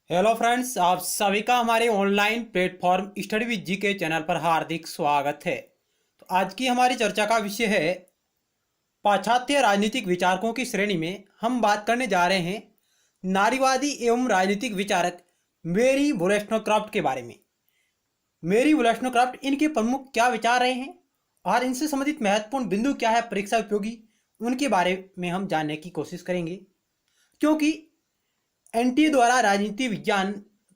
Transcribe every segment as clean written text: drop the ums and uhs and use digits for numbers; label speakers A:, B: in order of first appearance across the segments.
A: Hello friends, आप सभी का हमारे ऑनलाइन प्लेटफॉर्म स्टडी विद जी के चैनल पर हार्दिक स्वागत है। तो आज की हमारी चर्चा का विषय है पाश्चात्य राजनीतिक विचारकों की श्रेणी में हम बात करने जा रहे हैं नारीवादी एवं राजनीतिक विचारक मेरी वोllस्टोनक्रॉफ्ट के बारे में। मेरी वोllस्टोनक्रॉफ्ट इनके प्रमुख क्या विचार रहे हैं और इनसे संबंधित महत्वपूर्ण बिंदु क्या है परीक्षा उपयोगी, उनके बारे में हम जानने की कोशिश करेंगे। क्योंकि एनटीए द्वारा राजनीति विज्ञान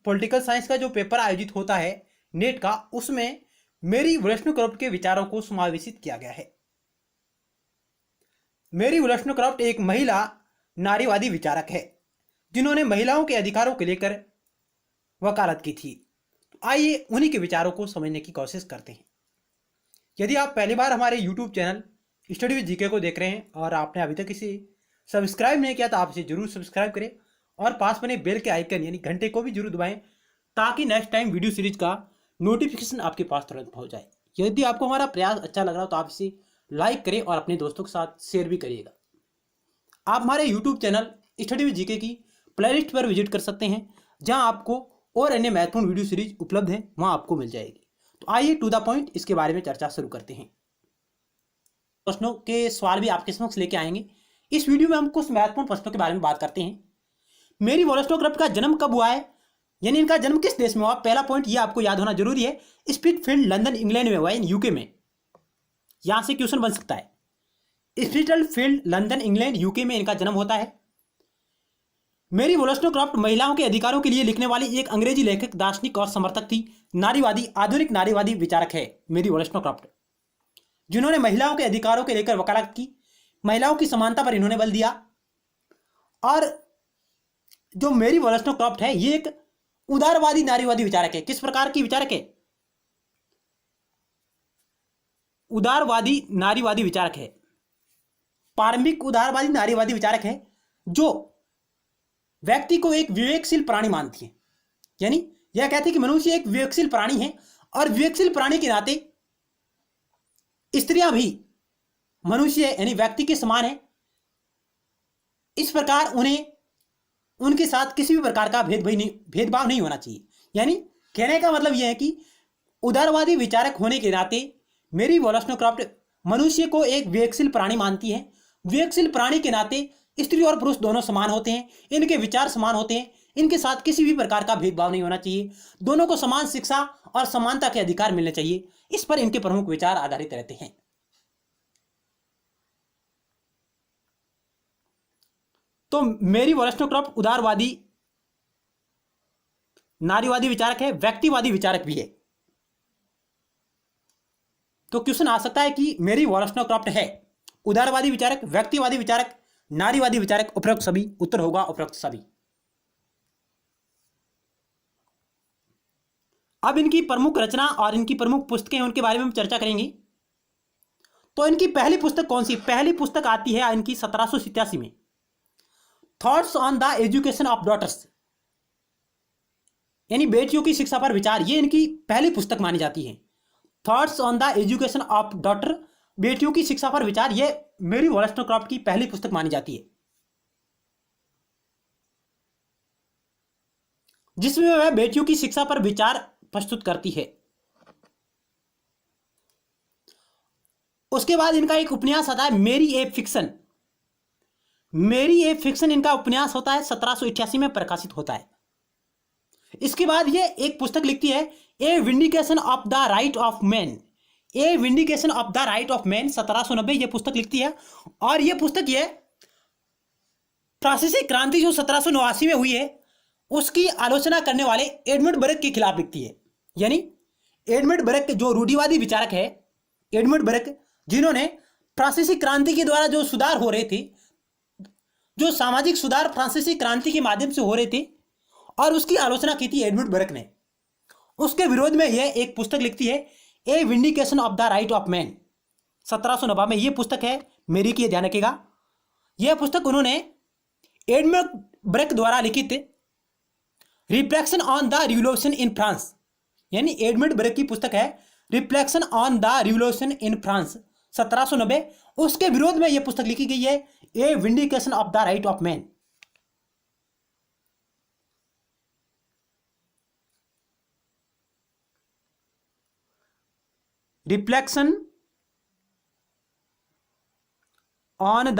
A: पॉलिटिकल साइंस का जो पेपर आयोजित होता है नेट का, उसमें मेरी वोllस्टोनक्रॉफ्ट के विचारों को समावेशित किया गया है। मेरी वोllस्टोनक्रॉफ्ट एक महिला नारीवादी विचारक है जिन्होंने महिलाओं के अधिकारों को लेकर वकालत की थी। तो आइए उन्हीं के विचारों को समझने की कोशिश करते हैं। यदि आप पहली बार हमारे YouTube channel study with GK को देख रहे हैं और आपने अभी तक इसे सब्सक्राइब नहीं किया तो आप इसे जरूर सब्सक्राइब करें और पास बने बेल के आइकन यानी घंटे को भी जरूर दबाएं ताकि नेक्स्ट टाइम वीडियो सीरीज का नोटिफिकेशन आपके पास तुरंत पहुंच जाए। यदि आपको हमारा प्रयास अच्छा लग रहा हो तो आप इसे लाइक करें और अपने दोस्तों के साथ शेयर भी करिएगा। आप हमारे YouTube channel study with GK की प्लेलिस्ट पर विजिट कर सकते हैं जहां आपको और अन्य महत्वपूर्ण वीडियो सीरीज उपलब्ध है, वहां आपको मिल जाएगी। तो आइए टू द पॉइंट इसके बारे में चर्चा शुरू करते हैं। प्रश्नों के सवाल भी आपके समक्ष लेके आएंगे। इस वीडियो में हम कुछ महत्वपूर्ण प्रश्नों के बारे में बात करते हैं। मेरी वोllस्टोनक्रॉफ्ट का जन्म कब हुआ है, यानी इनका जन्म किस देश में हुआ। पहला पॉइंट ये आपको याद होना जरूरी है, स्पिटफील्ड लंदन इंग्लैंड में हुआ है, यूके में। यहां से क्वेश्चन बन सकता है। स्पिटफील्ड लंदन इंग्लैंड यूके में इनका जन्म होता है। मेरी वोllस्टोनक्रॉफ्ट महिलाओं के अधिकारों के लिए लिखने वाली एक अंग्रेजी लेखक, दार्शनिक और समर्थक थी। नारीवादी, आधुनिक नारीवादी विचारक है मेरी वोllस्टोनक्रॉफ्ट, जिन्होंने महिलाओं के अधिकारों के लेकर वकालत की। महिलाओं की समानता पर इन्होंने बल दिया। और जो मेरी वोllस्टोनक्रॉफ्ट है ये एक उदारवादी नारीवादी विचारक है। किस प्रकार की विचारक है? उदारवादी नारीवादी विचारक है। प्रारंभिक उदारवादी नारीवादी विचारक है जो व्यक्ति को एक विवेकशील प्राणी मानती है। यानी यह कहती है कि मनुष्य एक विवेकशील प्राणी है और विवेकशील प्राणी के नाते स्त्रियां भी मनुष्य यानी व्यक्ति के समान है। इस प्रकार उन्हें उनके साथ किसी भी प्रकार का भेदभाव नहीं होना चाहिए। यानी कहने का मतलब यह है कि उदारवादी विचारक होने के नाते मेरी वोllस्टोनक्रॉफ्ट मनुष्य को एक विवेकशील प्राणी मानती है। विवेकशील प्राणी के नाते स्त्री और पुरुष दोनों समान होते हैं, इनके विचार समान होते हैं, इनके साथ किसी भी प्रकार का भेदभाव नहीं होना चाहिए, दोनों को समान शिक्षा और समानता के अधिकार मिलने चाहिए। इस पर इनके प्रमुख विचार आधारित रहते हैं। तो मेरी वोllस्टोनक्रॉफ्ट उदारवादी नारीवादी विचारक है, व्यक्तिवादी विचारक भी है। तो क्वेश्चन आ सकता है कि मेरी वोllस्टोनक्रॉफ्ट है उदारवादी विचारक, व्यक्तिवादी विचारक, नारीवादी विचारक, उपरोक्त सभी। उत्तर होगा उपरोक्त सभी। अब इनकी प्रमुख रचना और इनकी प्रमुख पुस्तकें, उनके बारे में हम चर्चा करेंगे। तो इनकी पहली पुस्तक कौन सी? पहली पुस्तक आती है इनकी 1787 में, thoughts on the education of daughters, यानी बेटियों की शिक्षा पर विचार। ये इनकी पहली पुस्तक मानी जाती है। Thoughts on the education of daughter, बेटियों की शिक्षा पर विचार, ये मेरी वोllस्टोनक्रॉफ्ट की पहली पुस्तक मानी जाती है, जिसमें वह बेटियों की शिक्षा पर विचार प्रस्तुत करती है। उसके बाद इनका एक उपन्यास आता है मेरी ए फिक्शन। मेरी ए फिक्शन इनका उपन्यास होता है, 1788 में प्रकाशित होता है। इसके बाद ये एक पुस्तक लिखती है, a vindication of the right of man. A vindication of the right of man 1790 ये पुस्तक लिखती है। और ये पुस्तक ये फ्रांसीसी क्रांति जो 1789 में हुई है उसकी आलोचना करने वाले एडमंड बर्क के खिलाफ लिखती है। यानी एडमंड बर्क जो रूढ़िवादी विचारक है, एडमंड बर्क जिन्होंने फ्रांसीसी क्रांति के द्वारा जो सुधार हो रहे थे, जो सामाजिक सुधार फ्रांसीसी क्रांति के माध्यम से हो रहे थे, और उसकी आलोचना की थी एडमंड बर्क ने। उसके विरोध में यह एक पुस्तक लिखती है, a vindication of the right of man. 1790 में यह पुस्तक है मेरी की, ध्यान रखिएगा। यह पुस्तक उन्होंने एडमंड बर्क द्वारा लिखित reflection on the revolution in France, यानी एडमंड बर्क की पुस्तक है reflection on the revolution in France 1790। उसके विरोध में यह पुस्तक लिखी गई है, a vindication of the right of man. Reflection on the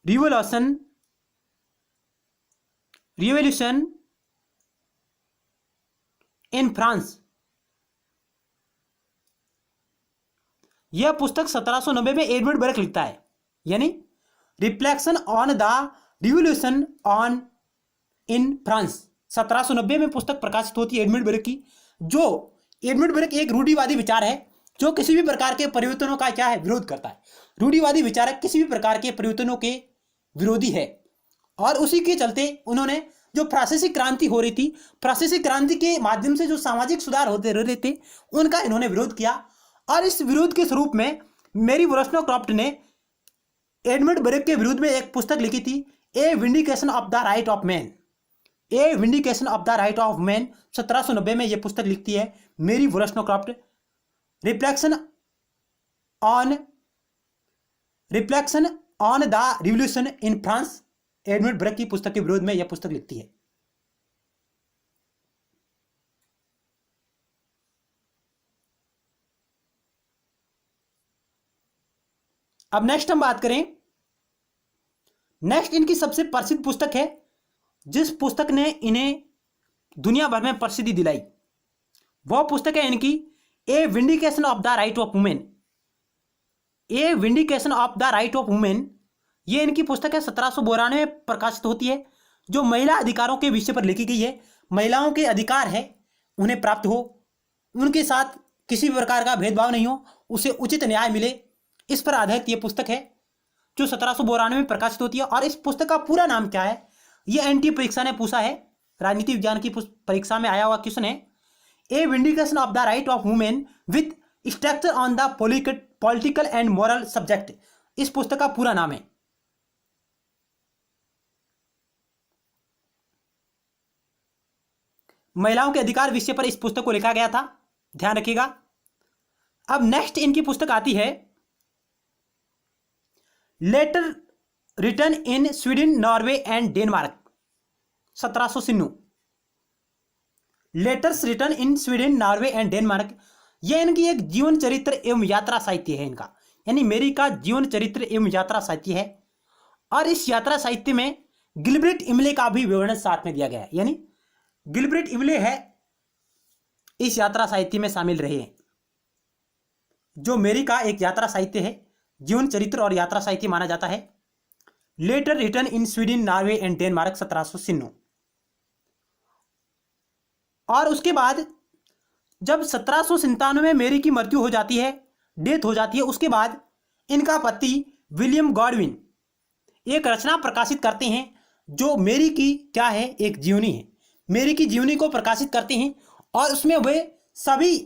A: revolution in France. यह पुस्तक 1790 में एडवर्ड बर्क लिखता है, यानी reflection on the revolution on in France 1790 में पुस्तक प्रकाशित होती है एडवर्ड बर्क की। जो एडवर्ड बर्क एक रूढ़िवादी विचार है जो किसी भी प्रकार के परिवर्तनों का क्या है, विरोध करता है। रूढ़िवादी विचारक किसी भी प्रकार के परिवर्तनों के विरोधी है, और उसी के चलते उन्होंने जो फ्रांसीसी क्रांति हो रही थी, फ्रांसीसी क्रांति के माध्यम से जो सामाजिक सुधार होते रहे थे, उनका इन्होंने विरोध किया। और इस विरोध के स्वरूप में मैरी वोllस्टोक्रॉफ्ट ने एडवर्ड बर्क के विरुद्ध में एक पुस्तक लिखी थी, a vindication of the right of man. A vindication of the right of man 1790 में यह पुस्तक लिखती है Mary Wollstonecraft. Reflection on the revolution in France, Edward Burke की पुस्तक के विरोध में यह पुस्तक लिखती है। अब नेक्स्ट हम बात करें, नेक्स्ट इनकी सबसे प्रसिद्ध पुस्तक है जिस पुस्तक ने इन्हें दुनिया भर में प्रसिद्धि दिलाई, वह पुस्तक है इनकी a vindication of the right of women. A vindication of the right of women ये इनकी पुस्तक है, 1792 में प्रकाशित होती है, जो महिला अधिकारों के विषय पर लिखी गई है। महिलाओं के अधिकार है उन्हें प्राप्त हो, उनके साथ किसी भी प्रकार का भेदभाव नहीं हो, उसे उचित न्याय मिले, इस पर आधारित ये पुस्तक है जो 1792 में प्रकाशित होती है। और इस पुस्तक का पूरा नाम क्या है, ये एनटी परीक्षा ने पूछा है, राजनीति विज्ञान की परीक्षा में आया हुआ क्वेश्चन है। A vindication of the right of women with structure on the political and moral subject, इस पुस्तक का पूरा नाम है। महिलाओं के अधिकार विषय पर इस पुस्तक को लिखा गया था, ध्यान रखिएगा। अब नेक्स्ट इनकी पुस्तक आती है letter written in Sweden, Norway and Denmark 1796। Letters written in Sweden, Norway and Denmark, यह इनकी एक जीवन चरित्र एवं यात्रा साहित्य है इनका, यानी मेरी का जीवन चरित्र एवं यात्रा साहित्य है। और इस यात्रा साहित्य में गिलब्रेट इमले का भी विवरण साथ में दिया गया है, यानी गिलब्रेट इमले है इस यात्रा साहित्य में शामिल रहे हैं, जो मेरी का एक यात्रा साहित्य है, जीवन चरित्र और यात्रा साहित्य माना जाता है। Letter written in Sweden, Norway and Denmark 1796। और उसके बाद जब 1797 में मेरी की मृत्यु हो जाती है, डेथ हो जाती है, उसके बाद इनका पति विलियम गॉडविन एक रचना प्रकाशित करते हैं जो मेरी की क्या है, एक जीवनी है। मेरी की जीवनी को प्रकाशित करते हैं और उसमें वे सभी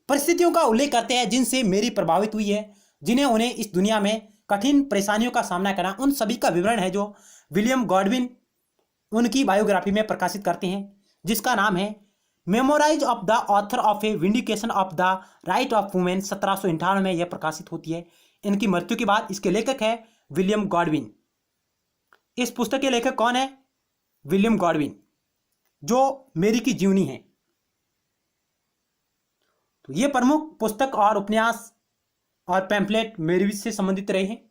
A: परिस्थितियों का उल्लेख करते हैं जिनसे मेरी प्रभावित हुई है, जिन्हें उन्हें इस दुनिया में कठिन परेशानियों का सामना करना, उन सभी का विवरण है जो विलियम गॉडविन उनकी बायोग्राफी में प्रकाशित करते हैं, जिसका नाम है memoirs of the author of a vindication of the right of women. 1798 में यह प्रकाशित होती है इनकी मृत्यु के बाद। इसके लेखक है विलियम गॉडविन। इस पुस्तक के लेखक कौन है? विलियम गॉडविन, जो मेरी की जीवनी है। तो ये प्रमुख पुस्तक और उपन्यास और पैम्फलेट मेरी से संबंधित रहे हैं।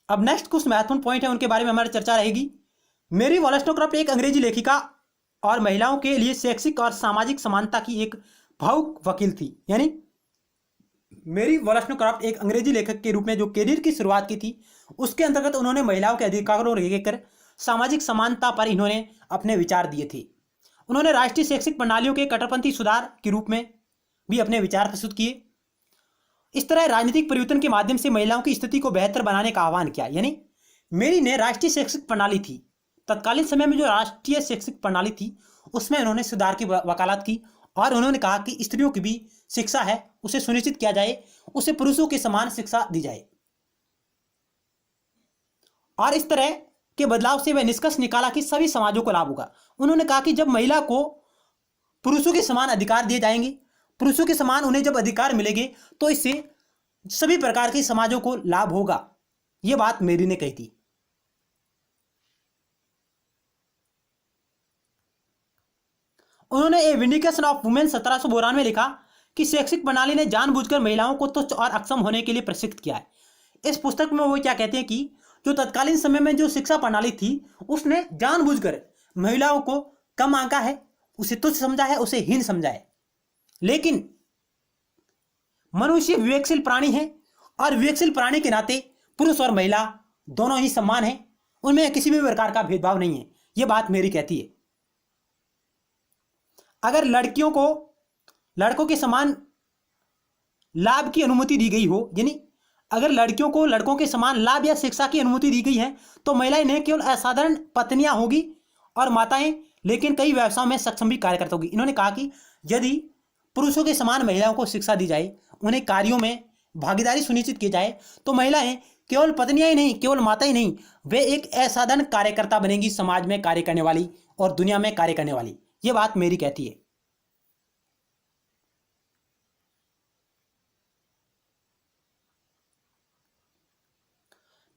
A: अब नेक्स्ट कुछ महत्वपूर्ण पॉइंट है, उनके बारे में हमारी चर्चा रहेगी। मेरी वोllस्टोक्रॉफ्ट एक अंग्रेजी लेखिका और महिलाओं के लिए शैक्षिक और सामाजिक समानता की एक भावुक वकील थी। यानी मेरी वोllस्टोक्रॉफ्ट एक अंग्रेजी लेखक के रूप में जो करियर की शुरुआत की थी, उसके अंतर्गत उन्होंने महिलाओं के अधिकारों को लेकर सामाजिक समानता पर इन्होंने अपने विचार दिए थे। उन्होंने राष्ट्रीय शैक्षिक प्रणालियों के कट्टरपंथी सुधार के रूप में भी अपने विचार प्रस्तुत किए। इस तरह राजनीतिक परिवर्तन के माध्यम से महिलाओं की स्थिति को बेहतर बनाने का आह्वान किया। यानी मेरी ने राष्ट्रीय शैक्षिक प्रणाली थी, तत्कालीन समय में जो राष्ट्रीय शैक्षिक प्रणाली थी उसमें उन्होंने सुधार की वकालत की और उन्होंने कहा कि स्त्रियों की भी शिक्षा है उसे सुनिश्चित किया जाए, उसे पुरुषों के समान शिक्षा दी जाए। और इस तरह के बदलाव से वह निष्कर्ष निकाला कि सभी समाजों को लाभ होगा। उन्होंने कहा कि जब महिला को पुरुषों के समान अधिकार दिए जाएंगे, पुरुषों के समान उन्हें जब अधिकार मिलेंगे, तो इससे सभी प्रकार के समाजों को लाभ होगा। यह बात मेरी ने कही थी। उन्होंने ए विंडिकेशन ऑफ वुमेन 1792 में लिखा कि शैक्षिक प्रणाली ने जानबूझकर महिलाओं को तुच्छ और अक्षम होने के लिए प्रशिक्षित किया है। इस पुस्तक में वो क्या कहते हैं कि जो तत्कालीन समय में जो शिक्षा प्रणाली थी उसने जानबूझकर महिलाओं को कम आंका है, उसे तुच्छ समझा है, उसे हीन समझा है। लेकिन मनुष्य विवेकशील प्राणी है और विवेकशील प्राणी के नाते पुरुष और महिला दोनों ही समान हैं, उनमें किसी भी प्रकार का भेदभाव नहीं है। यह बात मेरी कहती है। अगर लड़कियों को लड़कों के समान लाभ की अनुमति दी गई हो, यानी अगर लड़कियों को लड़कों के समान लाभ या शिक्षा की अनुमति दी गई है, तो महिलाएं न केवल असाधारण पत्नियां होगी और माताएं, लेकिन कई व्यवसायों में सक्षम भी कार्यकर्ता होगी। इन्होंने कहा कि यदि पुरुषों के समान महिलाओं को शिक्षा दी जाए, उन्हें कार्यों में भागीदारी सुनिश्चित की जाए, तो महिलाएं केवल पत्नियां ही नहीं, केवल माता ही नहीं, वे एक असाधारण कार्यकर्ता बनेंगी, समाज में कार्य करने वाली और दुनिया में कार्य करने वाली। ये बात मेरी कहती है।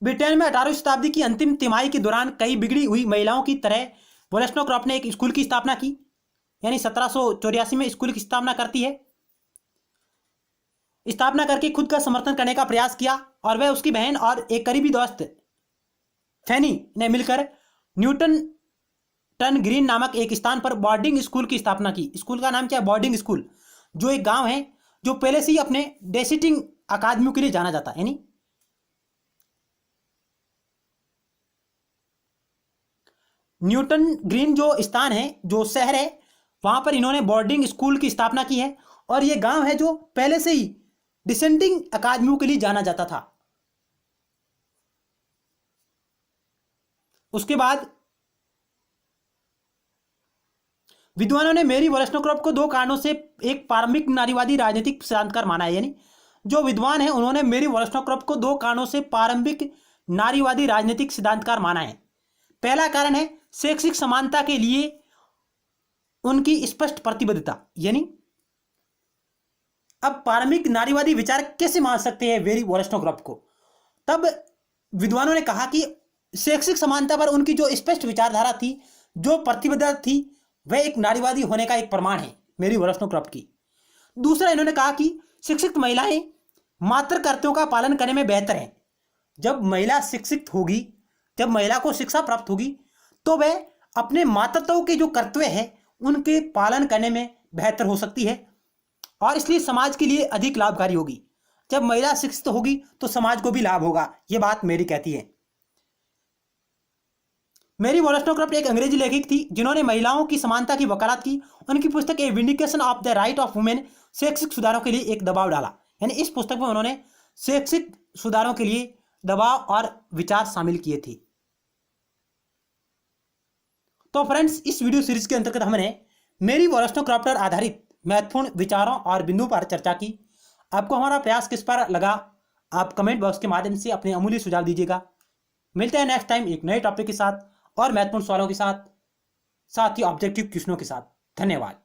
A: ब्रिटेन में 18वीं शताब्दी की अंतिम तिमाही के दौरान कई बिगड़ी हुई महिलाओं की तरह वोलेस्टोक्रॉप ने एक स्कूल की स्थापना की, यानी 1784 में स्कूल की स्थापना करती है। स्थापना करके खुद का समर्थन करने का प्रयास किया और वह उसकी बहन और एक करीबी दोस्त फैनी ने मिलकर न्यूटन टन ग्रीन नामक एक स्थान पर बोर्डिंग स्कूल की स्थापना की। स्कूल का नाम क्या है? बोर्डिंग स्कूल, जो एक गांव है जो पहले से ही अपने डेसिटिंग अकादमियों के लिए जाना जाता है। यानी न्यूटन ग्रीन जो स्थान है, जो शहर है, वहां पर इन्होंने बोर्डिंग स्कूल की स्थापना की है और यह गांव है जो पहले से ही डिसेंडिंग अकादमियों के लिए जाना जाता था। उसके बाद विद्वानों ने मेरी वोलेस्टोक्रॉप को दो कारणों से एक प्रारंभिक नारीवादी राजनीतिक सिद्धांतकार माना है। यानी जो विद्वान है उन्होंने मेरी वोलेस्टोक्रॉप को दो कारणों से प्रारंभिक नारीवादी राजनीतिक सिद्धांतकार माना है। पहला कारण है शैक्षिक समानता के लिए उनकी स्पष्ट प्रतिबद्धता। यानी अब प्रारंभिक नारीवादी विचार कैसे मान सकते हैं मेरी वोलेस्टोक्रॉप को? तब विद्वानों ने कहा कि शैक्षिक समानता पर उनकी जो स्पष्ट विचारधारा थी, जो प्रतिबद्धता थी, वह एक नारीवादी होने का एक प्रमाण है मेरी वोलेस्टोक्रॉप की। दूसरा, इन्होंने कहा कि शिक्षित महिलाएं मातृ कर्तव्यों का पालन करने में बेहतर हैं। जब महिला शिक्षित होगी, जब महिला को शिक्षा प्राप्त होगी, तो वह अपने मातृत्व के जो कर्तव्य है उनके पालन करने में बेहतर हो सकती है और इसलिए समाज के लिए अधिक लाभकारी होगी। जब महिला शिक्षित होगी तो समाज को भी लाभ होगा। यह बात मेरी कहती है। मेरी वोलेस्टोक्रॉप एक अंग्रेजी लेखक थी जिन्होंने महिलाओं की समानता की वकालत की। उनकी पुस्तक a vindication of the right of women शैक्षिक सुधारों के लिए एक दबाव डाला। यानी इस पुस्तक में उन्होंने शैक्षिक सुधारों के लिए दबाव और विचार शामिल किए थे। तो फ्रेंड्स, इस वीडियो सीरीज के अंतर्गत हमने मेरी वोलेस्टोक्रॉप पर आधारित महत्वपूर्ण विचारों और बिंदुओं पर चर्चा की। आपको हमारा प्रयास किस पर लगा, आप कमेंट बॉक्स के माध्यम से अपने अमूल्य सुझाव दीजिएगा। मिलते हैं नेक्स्ट टाइम एक नए टॉपिक के साथ और महत्वपूर्ण सवालों के साथ ही ऑब्जेक्टिव क्वेश्चनों के साथ। धन्यवाद।